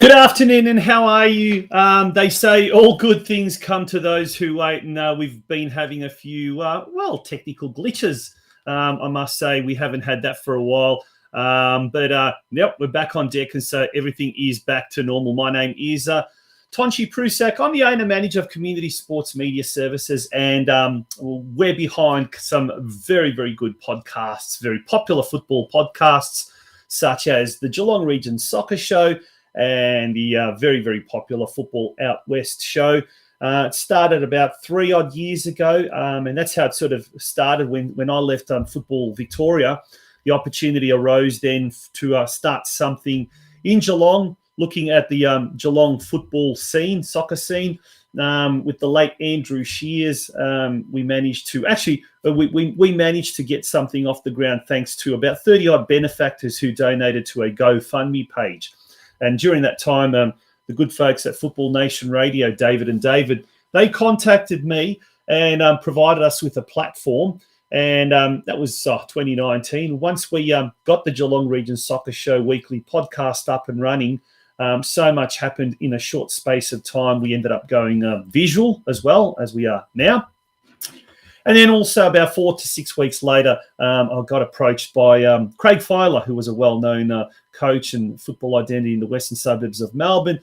Good afternoon, and how are you? They say all good things come to those who wait, and we've been having a few, technical glitches. I must say we haven't had that for a while, but we're back on deck, and so everything is back to normal. My name is Tonchi Prusak. I'm the owner-manager of Community Sports Media Services, and we're behind some very, very good podcasts, very popular football podcasts, such as the Geelong Region Soccer Show, and the very, very popular Football Out West show. It started about 3 odd years ago, and that's how it sort of started when I left Football Victoria. The opportunity arose then to start something in Geelong, looking at the Geelong football scene, soccer scene. With the late Andrew Shears, we managed to we managed to get something off the ground thanks to about 30 odd benefactors who donated to a GoFundMe page. And during that time, the good folks at Football Nation Radio, David and David, they contacted me and provided us with a platform. And that was 2019. Once we got the Geelong Region Soccer Show weekly podcast up and running, so much happened in a short space of time. We ended up going visual as well as we are now. And then also about 4 to 6 weeks later, I got approached by Craig Filer, who was a well-known coach and football identity in the western suburbs of Melbourne.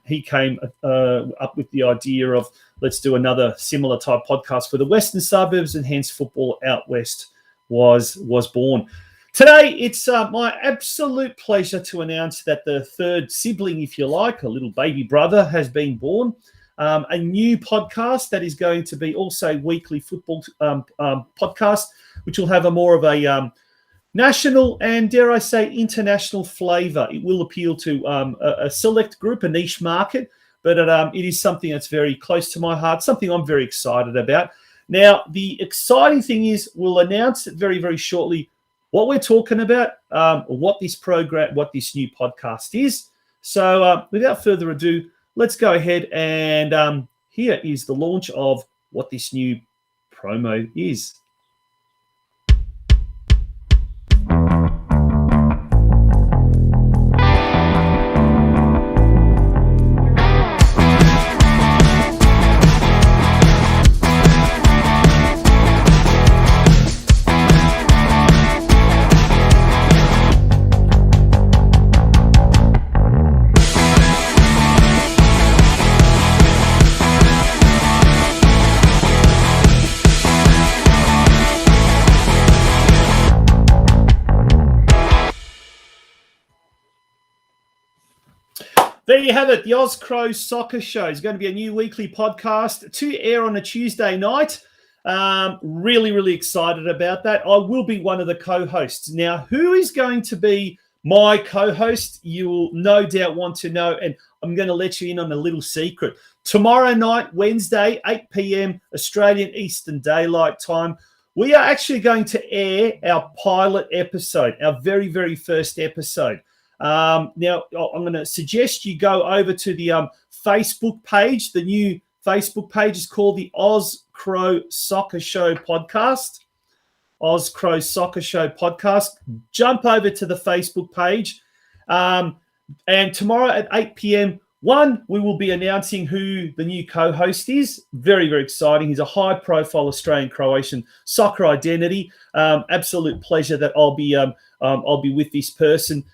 He came up with the idea of let's do another similar type podcast for the western suburbs, and hence Football Out West was born. Today, it's my absolute pleasure to announce that the third sibling, if you like, a little baby brother, has been born. A new podcast that is going to be also weekly football podcast, which will have a more of a national and, dare I say, international flavour. It will appeal to a select group, a niche market, but it is something that's very close to my heart, something I'm very excited about. Now, the exciting thing is we'll announce it very, very shortly what we're talking about, what this new podcast is. So without further ado, let's go ahead and here is the launch of what this new promo is. There you have it, the Cro Soccer Show is going to be a new weekly podcast to air on a Tuesday night. Really, really excited about that. I will be one of the co-hosts. Now, who is going to be my co-host? You will no doubt want to know, and I'm going to let you in on a little secret. Tomorrow night, Wednesday, 8 p.m. Australian Eastern Daylight Time, we are actually going to air our pilot episode, our very, very first episode. Now, I'm going to suggest you go over to the Facebook page. The new Facebook page is called the Cro Soccer Show Podcast. Cro Soccer Show Podcast. Jump over to the Facebook page. And tomorrow at 8 p.m., we will be announcing who the new co-host is. Very, very exciting. He's a high-profile Australian-Croatian soccer identity. Absolute pleasure that I'll be with this person,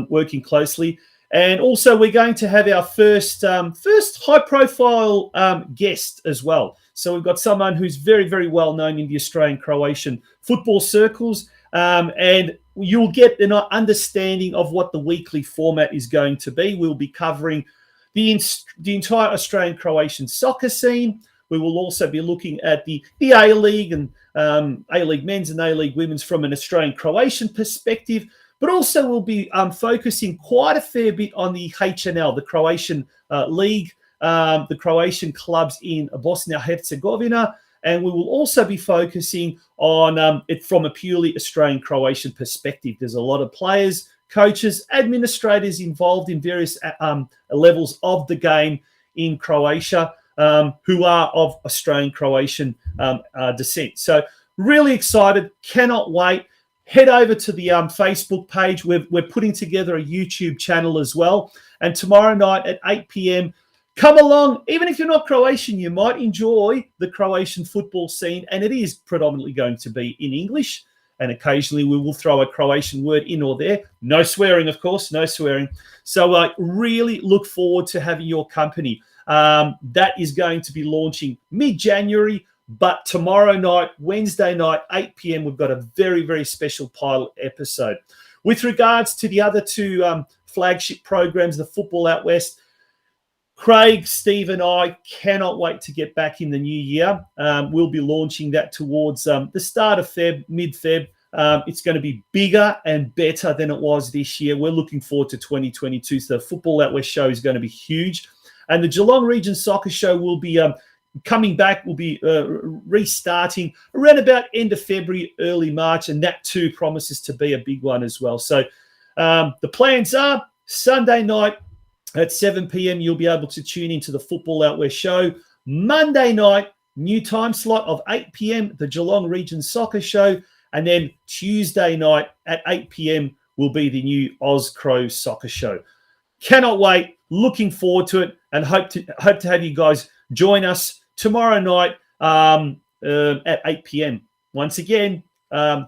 working closely. And also, we're going to have our first high-profile guest as well. So we've got someone who's very, very well known in the Australian-Croatian football circles, and you'll get an understanding of what the weekly format is going to be. We'll be covering the entire Australian-Croatian soccer scene. We will also be looking at the A-League and A-League men's and A-League women's from an Australian-Croatian perspective, but also we'll be focusing quite a fair bit on the HNL, the Croatian League, the Croatian clubs in Bosnia-Herzegovina, and we will also be focusing on it from a purely Australian-Croatian perspective. There's a lot of players, coaches, administrators involved in various levels of the game in Croatia who are of Australian-Croatian descent. So really excited, cannot wait. head over to the Facebook page. We're putting together a YouTube channel as well. And tomorrow night at 8 p.m., come along. Even if you're not Croatian, you might enjoy the Croatian football scene. And it is predominantly going to be in English. And occasionally we will throw a Croatian word in or there. No swearing, of course, no swearing. So I really look forward to having your company. That is going to be launching mid-January. But tomorrow night, Wednesday night, 8 p.m., we've got a very, very special pilot episode. With regards to the other two flagship programs, the Football Out West, Craig, Steve, and I cannot wait to get back in the new year. We'll be launching that towards the start of Feb, mid-Feb. It's going to be bigger and better than it was this year. We're looking forward to 2022. So the Football Out West show is going to be huge. And the Geelong Region Soccer Show will be coming back. We'll be restarting around about end of February, early March. And that too promises to be a big one as well. So the plans are Sunday night at 7 p.m. You'll be able to tune into the Football Out West show. Monday night, new time slot of 8 p.m., the Geelong Region Soccer Show. And then Tuesday night at 8 p.m. will be the new Cro Soccer Show. Cannot wait. Looking forward to it, and hope to have you guys join us tomorrow night at 8 p.m. Once again,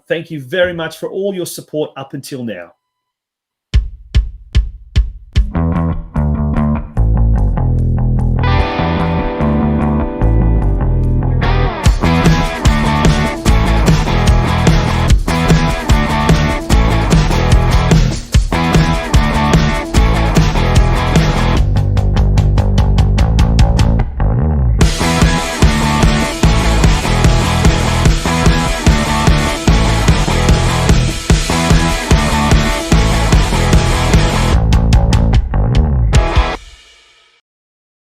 thank you very much for all your support up until now.